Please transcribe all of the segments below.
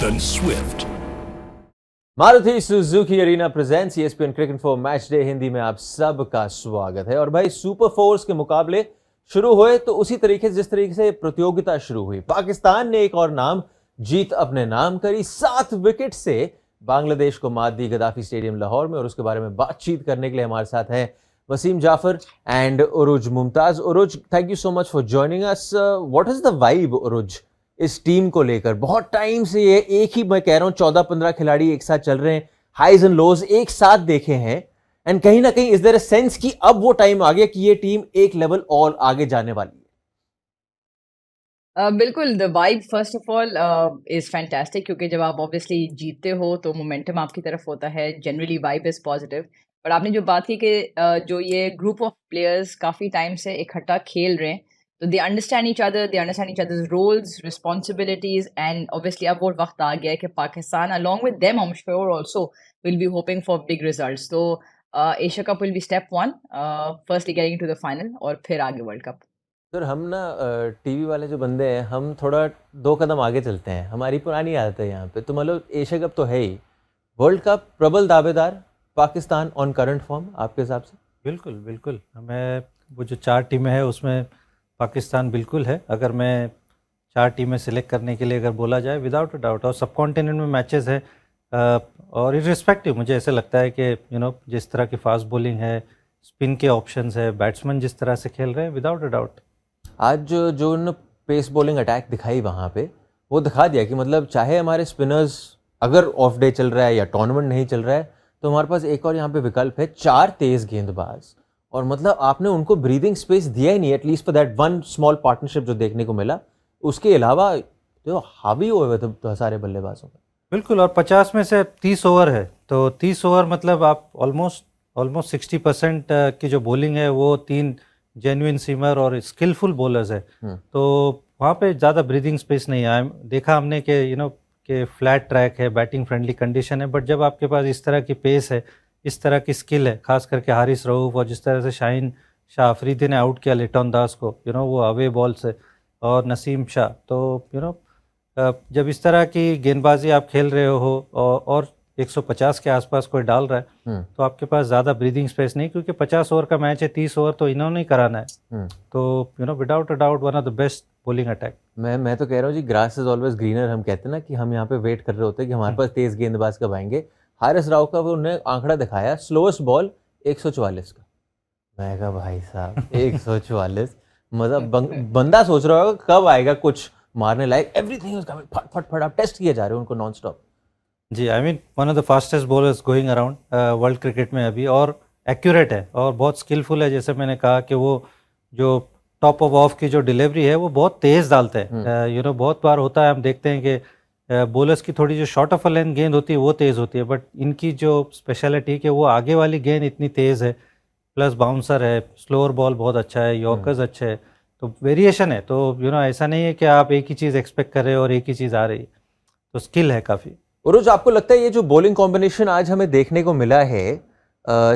than Swift. Maruti Suzuki Arena presents ESPN cricket for match day Hindi में आप सबका स्वागत है। और भाई सुपर फोर्स के मुकाबले शुरू हुए तो उसी तरीके से जिस तरीके से प्रतियोगिता शुरू हुई, पाकिस्तान ने एक और नाम जीत अपने नाम करी। 7 विकेट से बांग्लादेश को मात दी गद्दाफी स्टेडियम लाहौर में। और उसके बारे में बातचीत करने के लिए हमारे साथ हैं Wasim Jaffer and Urooj Mumtaz. Urooj, thank you so much for joining us. What is the vibe Urooj इस टीम को लेकर? बहुत टाइम से ये एक ही, मैं कह रहा हूँ 14-15 खिलाड़ी एक साथ चल रहे हैं, हाइज एंड लोज एक साथ देखे हैं, एंड कहीं ना कहीं इज देयर अ सेंस कि अब वो टाइम आ गया कि ये टीम एक लेवल और आगे जाने वाली है? बिल्कुल, the vibe first of all is fantastic, क्योंकि जब आप ऑब्वियसली जीतते हो तो मोमेंटम आपकी तरफ होता है, generally vibe is positive. But आपने जो बात की कि जो ये ग्रुप ऑफ प्लेयर्स काफ़ी टाइम से इकट्ठा खेल रहे हैं, तो they understand each others roles, responsibilities, and obviously अब वो वक्त आ गया है कि Pakistan along with them I am sure also will be hoping for big results. तो Asia Cup will be step 1, firstly getting to the final और फिर आगे वर्ल्ड कप। सर, हम ना टीवी वाले जो बंदे हैं, हम थोड़ा 2 कदम आगे चलते हैं। हमारी पुरानी आदत है यहाँ पे। तो मतलब एशिया कप तो है ही, वर्ल्ड कप प्रबल दावेदार पाकिस्तान ऑन करंट फॉर्म आपके हिसाब से? बिल्कुल बिल्कुल, हमें वो जो 4 टीमें हैं उसमें पाकिस्तान बिल्कुल है। अगर मैं 4 टीमें सिलेक्ट करने के लिए अगर बोला जाए, विदाउट अ डाउट। और सब कॉन्टिनेंट में मैचेस है, और इर्रिस्पेक्टिव मुझे ऐसे लगता है कि जिस तरह की फास्ट बॉलिंग है, स्पिन के ऑप्शंस है, बैट्समैन जिस तरह से खेल रहे हैं, विदाउट अ डाउट आज जो उन्होंने पेस बॉलिंग अटैक दिखाई वहाँ पे, वो दिखा दिया कि मतलब चाहे हमारे स्पिनर्स अगर ऑफ डे चल रहा है या टूर्नामेंट नहीं चल रहा है, तो हमारे पास एक और यहाँ पे विकल्प है, 4 तेज गेंदबाज। और मतलब आपने उनको ब्रीदिंग स्पेस दिया ही नहीं, at least for that one small partnership जो देखने को मिला। उसके अलावा जो हावी हुए हुए थे सारे बल्लेबाजों में। बिल्कुल। और 50 में से 30 ओवर है, तो 30 ओवर मतलब आप ऑलमोस्ट 60% की जो बॉलिंग है वो 3 जेन्युइन सीमर और स्किलफुल बॉलर्स है। तो वहाँ पे ज़्यादा ब्रीदिंग स्पेस नहीं है। देखा हमने कि कि फ्लैट ट्रैक है, बैटिंग फ्रेंडली कंडीशन है, बट जब आपके पास इस तरह की पेस है, इस तरह की स्किल है, खास करके हारिस रऊफ और जिस तरह से शाहीन शाह अफरीदी ने आउट किया लिटन दास को, वो अवे बॉल से, और नसीम शाह, तो जब इस तरह की गेंदबाजी आप खेल रहे हो और 150 के आसपास कोई डाल रहा है, तो आपके पास ज़्यादा ब्रीदिंग स्पेस नहीं, क्योंकि 50 ओवर का मैच है, 30 ओवर तो इन्होंने ही कराना है। तो without a doubt one of the best bowling attack. मैं तो कह रहा हूँ जी, ग्रास इज ऑलवेज ग्रीनर। हम कहते हैं ना कि हम यहाँ पे वेट कर रहे होते हैं कि हमारे पास तेज गेंदबाज कब आएंगे। हारिस राव का वो उन्होंने आंकड़ा दिखाया, स्लोएस्ट बॉल 144 का। मैं कहा भाई साहब 144, मतलब बंदा सोच रहा होगा कब आएगा कुछ मारने लायक। एवरीथिंग इज कमिंग, फट फट फट, आप टेस्ट किए जा रहे हो उनको नॉन स्टॉप। जी, I mean one of the fastest bowlers going around world cricket में अभी, और एक्यूरेट है और बहुत स्किलफुल है। जैसे मैंने कहा कि वो जो टॉप ऑफ ऑफ की जो डिलीवरी है वो बहुत तेज़ डालते हैं। बहुत बार होता है, हम देखते हैं कि बॉलर्स की थोड़ी जो शॉर्ट ऑफ अ लेंथ गेंद होती है वो तेज़ होती है, बट इनकी जो स्पेशलिटी कि वो आगे वाली गेंद इतनी तेज़ है, प्लस बाउंसर है, स्लोअर बॉल बहुत अच्छा है, यॉर्कर्स अच्छे है, तो वेरिएशन है। तो ऐसा नहीं है कि आप एक ही चीज़ एक्सपेक्ट कर रहे हो और एक ही चीज़ आ रही है, तो स्किल है काफ़ी। उरुज, आपको लगता है ये जो बॉलिंग कॉम्बिनेशन आज हमें देखने को मिला है,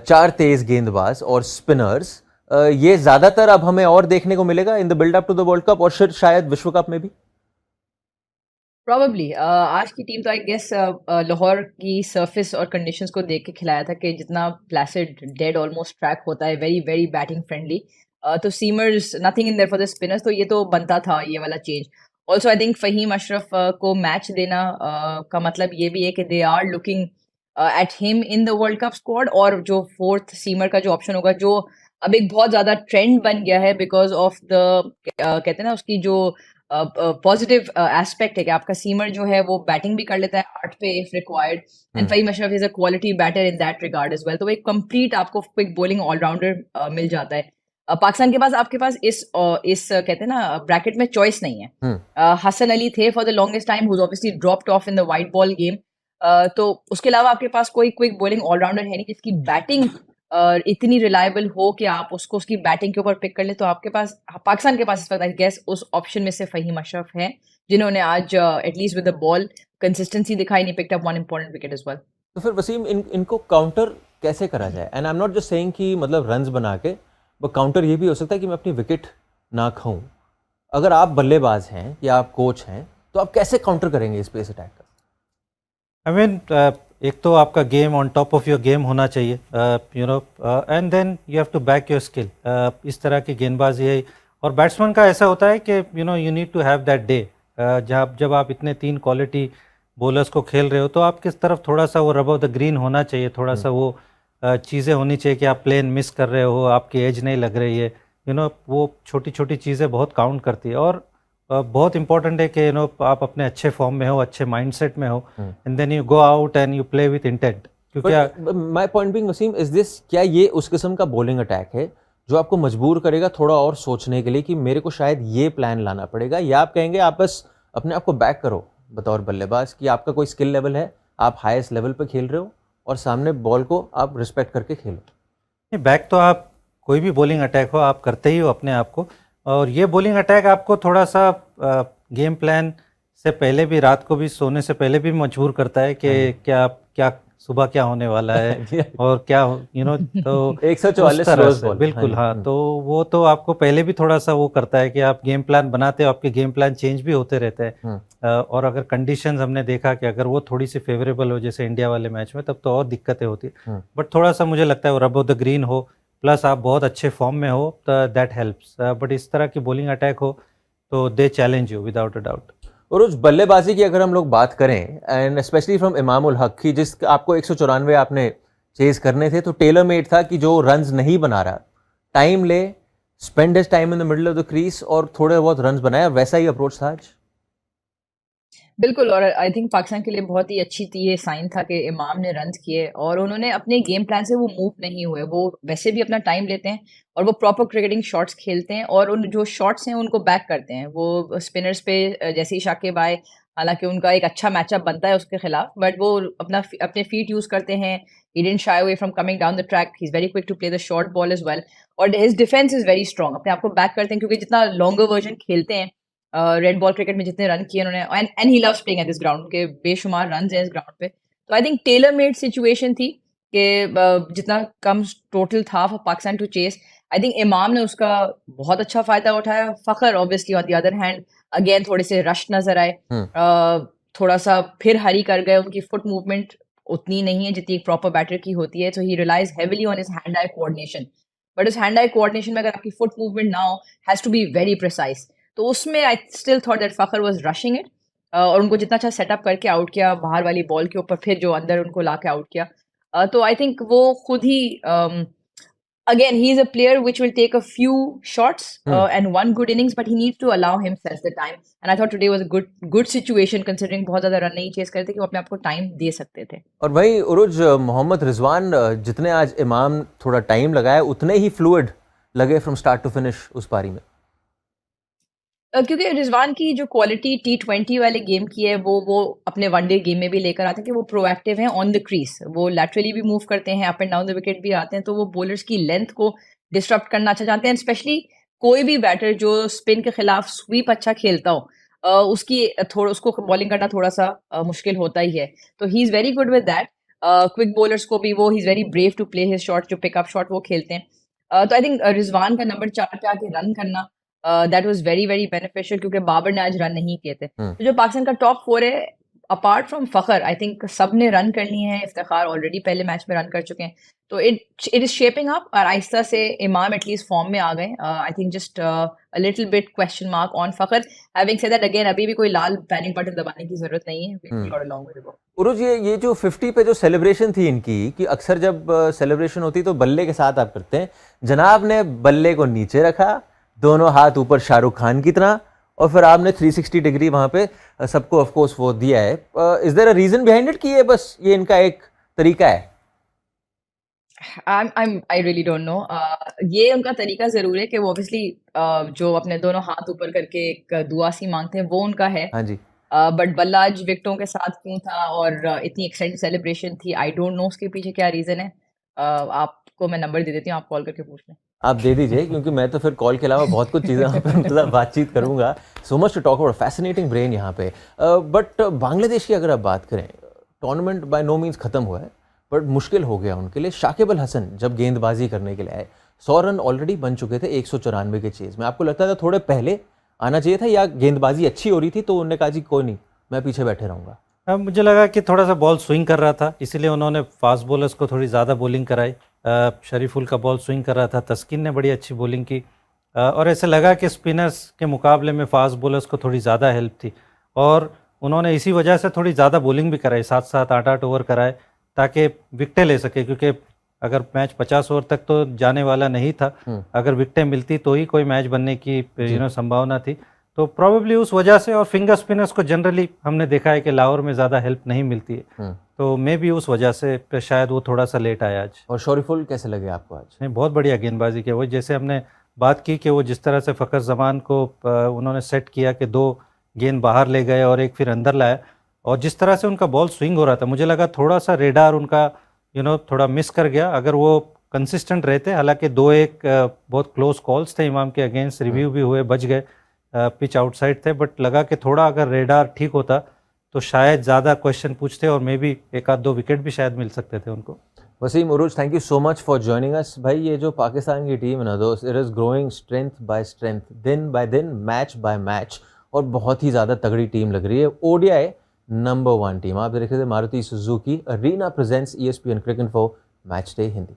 4 तेज गेंदबाज और स्पिनर्स, ये ज्यादातर अब हमें और देखने को मिलेगा in the build up to the world cup और शायद विश्व कप में भी? प्रॉबेबली आज की टीम तो आई गेस लाहौर की सरफेस और कंडीशंस को देख के खिलाया था कि जितना प्लेसिड डेड ऑलमोस्ट ट्रैक होता है, वेरी वेरी बैटिंग फ्रेंडली, तो seamers nothing in there for the spinners, तो ये तो बनता था ये वाला change. Also I think Faheem Ashraf को मैच देना का मतलब ये भी है कि they are looking at him in the world cup squad, और जो 4th सीमर का जो ऑप्शन होगा, जो अब एक बहुत ज़्यादा ट्रेंड बन गया है बिकॉज ऑफ द कहते हैं ना उसकी जो पॉजिटिव एस्पेक्ट है कि आपका सीमर जो है वो बैटिंग भी कर लेता है 8 पे if required, and Faheem Ashraf is a quality batter in that regard as well. तो एक कंप्लीट आपको क्विक बॉलिंग ऑलराउंडर मिल जाता है। पाकिस्तान के पास आपके पास इस कहते हैं ना ब्रैकेट में चॉइस नहीं है। हसन अली थे for the longest time, whose obviously dropped off in the white ball game. तो उसके अलावा आपके पास कोई क्विक बॉलिंग ऑलराउंडर है नहीं जिसकी बैटिंग इतनी रिलायबल हो कि आप उसको उसकी बैटिंग के ऊपर पिक कर ले। तो आपके पास, पाकिस्तान के पास इस वक्त आई गेस उस ऑप्शन में से फ़हीम अशरफ हैं, जिन्होंने आज at least with the ball consistency दिखाई, नहीं picked up one important wicket as well. तो फिर वसीम, इनको काउंटर कैसे करा जाए? And I am not just saying कि मतलब रन्स बना के, बट काउंटर ये भी हो सकता है कि मैं अपनी विकेट ना खाऊं। अगर आप बल्लेबाज हैं या आप कोच हैं, तो आप कैसे काउंटर करेंगे इस पेस अटैक का? आई मीन एक तो आपका game on top of your game होना चाहिए, you know, and then you have to back your skill. इस तरह की गेंदबाजी है. और बैट्समैन का ऐसा होता है कि you know you need to have that day. जब आप इतने 3 क्वालिटी बॉलर्स को खेल रहे हो तो आपकी तरफ थोड़ा सा वो रब ऑफ द ग्रीन होना चाहिए, थोड़ा सा वो चीज़ें होनी चाहिए कि आप प्लेन मिस कर रहे हो, आपकी एज नहीं लग रही है. यू नो वो छोटी छोटी चीज़ें बहुत काउंट करती है. और बहुत इंपॉर्टेंट है कि यू नो आप अपने अच्छे फॉर्म में हो, अच्छे माइंडसेट में हो, and then you go out and you play with intent. क्योंकि my point being Wasim is this, क्या ये उस किस्म का बॉलिंग अटैक है जो आपको मजबूर करेगा थोड़ा और सोचने के लिए कि मेरे को शायद ये प्लान लाना पड़ेगा, या आप कहेंगे आप बस अपने आप को बैक करो बतौर बल्लेबाज कि आपका कोई स्किल लेवल है, आप हाईएस्ट लेवल पे खेल रहे हो और सामने बॉल को आप रिस्पेक्ट करके खेलो? नहीं, बैक तो आप कोई भी बॉलिंग अटैक हो आप करते ही हो अपने आप को. और ये बॉलिंग अटैक आपको थोड़ा सा गेम प्लान से पहले भी, रात को भी सोने से पहले भी मजबूर करता है कि क्या सुबह क्या होने वाला है और क्या यू नो. तो 144 रोज बॉल, बिल्कुल. हाँ, तो वो तो आपको पहले भी थोड़ा सा वो करता है कि आप गेम प्लान बनाते हो, आपके गेम प्लान चेंज भी होते रहते हैं. और अगर कंडीशंस हमने देखा कि अगर वो थोड़ी सी फेवरेबल हो जैसे इंडिया वाले मैच में, तब तो और दिक्कतें होती है. बट थोड़ा सा मुझे लगता है वो रब ऑफ द ग्रीन हो, प्लस आप बहुत अच्छे फॉर्म में हो, तो दैट हेल्प्स. बट इस तरह की बॉलिंग अटैक हो तो they challenge you without a doubt. और उस बल्लेबाजी की अगर हम लोग बात करें, and specially from Imam ul Haq की, जिस आपको 194 आपने चेज करने थे, तो टेलर मेड था कि जो रन्स नहीं बना रहा, टाइम ले, spend his time in the middle of the crease और थोड़े बहुत रन्स बनाए, वैसा ही अप्रोच था आज. बिल्कुल, और आई थिंक पाकिस्तान के लिए बहुत ही अच्छी थी ये साइन था कि इमाम ने रन्स किए और उन्होंने अपने गेम प्लान से वो मूव नहीं हुए. वो वैसे भी अपना टाइम लेते हैं और वो प्रॉपर क्रिकेटिंग शॉट्स खेलते हैं और उन जो शॉट्स हैं उनको बैक करते हैं. वो स्पिनर्स पे जैसे ही शाकिब आए, हालांकि उनका एक अच्छा मैचअप बनता है उसके खिलाफ, बट वो अपने फीट यूज करते हैं. He didn't shy away from coming down the track. He is very quick to play the short ball as well. और his defence is very strong. अपने आप को बैक करते हैं क्योंकि जितना लॉन्गर वर्जन खेलते हैं रेड बॉल क्रिकेट में, जितने रन किए उन्होंने, and he loves playing at this ground, के बेशुमार रन हैं इस ग्राउंड पे. तो I think tailor made situation थी कि जितना कम टोटल था for Pakistan to chase, I think Imam ने उसका बहुत अच्छा फायदा उठाया. Fakhar obviously on the other hand again थोड़े से रश नजर आए, थोड़ा सा फिर हरी कर गए. उनकी फुट मूवमेंट उतनी नहीं है जितनी एक प्रॉपर बैटर की होती है, तो he relies heavily on his hand eye coordination. But उस हैंड आई कोऑर्डिनेशन में अगर आपकी फुट मूवमेंट ना हो, has to be very precise. तो उसमें I still thought that Fakhar was rushing it. और उनको जितना अच्छा सेटअप करके आउट किया बाहर वाली बॉल के ऊपर, फिर जो अंदर उनको ला के आउट किया. तो आई थिंक वो खुद ही again he is a player which will take a few shots and one good innings, but he needs to allow himself the time. And I thought today was a good situation considering बहुत ज्यादा run नहीं chess करते कि वो अपने आप को time दे सकते थे. और भाई उरुज, मोहम्मद रिजवान जितने आज इमाम थोड़ा टाइम लगाया उतने ही फ्लूइड लगे फ्रॉम स्टार्ट टू फिनिश उस पारी में. क्योंकि रिजवान की जो क्वालिटी T20 वाले गेम की है वो अपने वनडे गेम में भी लेकर आते हैं कि वो प्रोएक्टिव हैं ऑन द क्रीज. वो लैटरली भी मूव करते हैं, up and down the wicket भी आते हैं, तो वो बॉलर्स की लेंथ को डिस्टर्ब करना अच्छा जानते हैं. स्पेशली कोई भी बैटर जो स्पिन के खिलाफ स्वीप अच्छा खेलता हो, उसको बॉलिंग करना थोड़ा सा मुश्किल होता ही है. तो he is very good with that. Quick bowlers को भी वो he is very brave to play his shot, जो पिकअप शॉट वो खेलते हैं. तो आई थिंक रिजवान का नंबर 4 पे आके रन करना that was very very beneficial, क्योंकि बाबर ने आज रन नहीं किए थे. तो जो पाकिस्तान का टॉप 4 है, apart from Fakhar, I think सब ने रन करनी है. इफ्तिखार ऑलरेडी पहले मैच में रन कर चुके हैं, तो इट इज शेपिंग अप. और आहिस्ता से इमाम एटलीस्ट फॉर्म में आ गए. I think just a little bit question mark on Fakhar. Having said that, again अभी भी कोई लाल पैनिक बटन दबाने की जरूरत नहीं है. उरुज, ये जो 50 पे जो सेलिब्रेशन थी इनकी, कि अक्सर जब सेलिब्रेशन होती तो बल्ले के साथ आप करते हैं, जनाब ने बल्ले को नीचे रखा, दोनों हाथ ऊपर शाहरुख खान की तरह, और फिर आपने 360 डिग्री वहां पे सबको ऑफ कोर्स वो दिया है. Is there a reason behind it कि ये बस ये इनका एक तरीका है? I really don't know. ये उनका तरीका जरूर है कि वो ऑब्वियसली जो अपने दोनों हाथ ऊपर करके एक दुआ सी मांगते हैं, वो उनका है. हाँ जी. बट बल्ला आज विकेटों के साथ क्यों था और इतनी एक्सटेंड सेलिब्रेशन थी, आई डोंट नो उसके पीछे क्या रीजन है. आपको मैं नंबर दे देती हूँ, आप कॉल करके पूछ लें. आप दे दीजिए, क्योंकि मैं तो फिर कॉल के अलावा बहुत कुछ चीज़ें यहाँ पे मतलब बातचीत करूँगा. So much to talk about, fascinating brain यहाँ पे. बट बांग्लादेश की अगर आप बात करें, टूर्नामेंट बाय नो मीन्स ख़त्म हुआ है, बट मुश्किल हो गया उनके लिए. शाकिब अल हसन जब गेंदबाजी करने के लिए आए, 100 रन ऑलरेडी बन चुके थे 194 के चेज में. आपको लगता था थोड़े पहले आना चाहिए था, या गेंदबाजी अच्छी हो रही थी तो उन्होंने कहा जी कोई नहीं, मैं पीछे बैठे रहूँगा? अब मुझे लगा कि थोड़ा सा बॉल स्विंग कर रहा था, इसीलिए उन्होंने फास्ट बॉलर्स को थोड़ी ज़्यादा बॉलिंग कराई। शरीफुल का बॉल स्विंग कर रहा था, तस्किन ने बड़ी अच्छी बॉलिंग की, और ऐसे लगा कि स्पिनर्स के मुकाबले में फास्ट बॉलर्स को थोड़ी ज़्यादा हेल्प थी, और उन्होंने इसी वजह से थोड़ी ज़्यादा बॉलिंग भी कराई, 7-7 8-8 ओवर कराए ताकि विकटें ले सके, क्योंकि अगर मैच 50 ओवर तक तो जाने वाला नहीं था, अगर विकटें मिलती तो ही कोई मैच बनने की संभावना थी। तो प्रॉबेबली उस वजह से, और फिंगर स्पिनर्स को जनरली हमने देखा है कि लाहौर में ज़्यादा हेल्प नहीं मिलती है, तो मे भी उस वजह से शायद वो थोड़ा सा लेट आया आज। और शरीफुल कैसे लगे आपको आज? नहीं, बहुत बढ़िया गेंदबाजी की। वो जैसे हमने बात की कि वो जिस तरह से फ़खर ज़मान को उन्होंने सेट किया कि 2 गेंद बाहर ले गए और एक फिर अंदर लाया, और जिस तरह से उनका बॉल स्विंग हो रहा था, मुझे लगा थोड़ा सा रेडार उनका थोड़ा मिस कर गया। अगर वो कंसिस्टेंट रहते, हालांकि 2-1 बहुत क्लोज कॉल्स थे इमाम के अगेंस्ट, रिव्यू भी हुए, बच गए, पिच आउटसाइड थे, बट लगा कि थोड़ा अगर रेडार ठीक होता तो शायद ज़्यादा क्वेश्चन पूछते और मे बी 1-2 विकेट भी शायद मिल सकते थे उनको। Wasim Urooj, thank you so much for joining us. भाई, ये जो पाकिस्तान की टीम है ना दोस्त, it is growing strength by strength, दिन बाय दिन, मैच बाय मैच, और बहुत ही ज़्यादा तगड़ी टीम लग रही है। ODI number 1 team. आप देख रहे थे Maruti Suzuki Arena presents ESPN Cricinfo match day Hindi.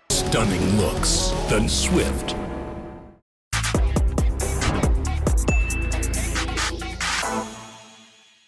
Stunning looks, then swift,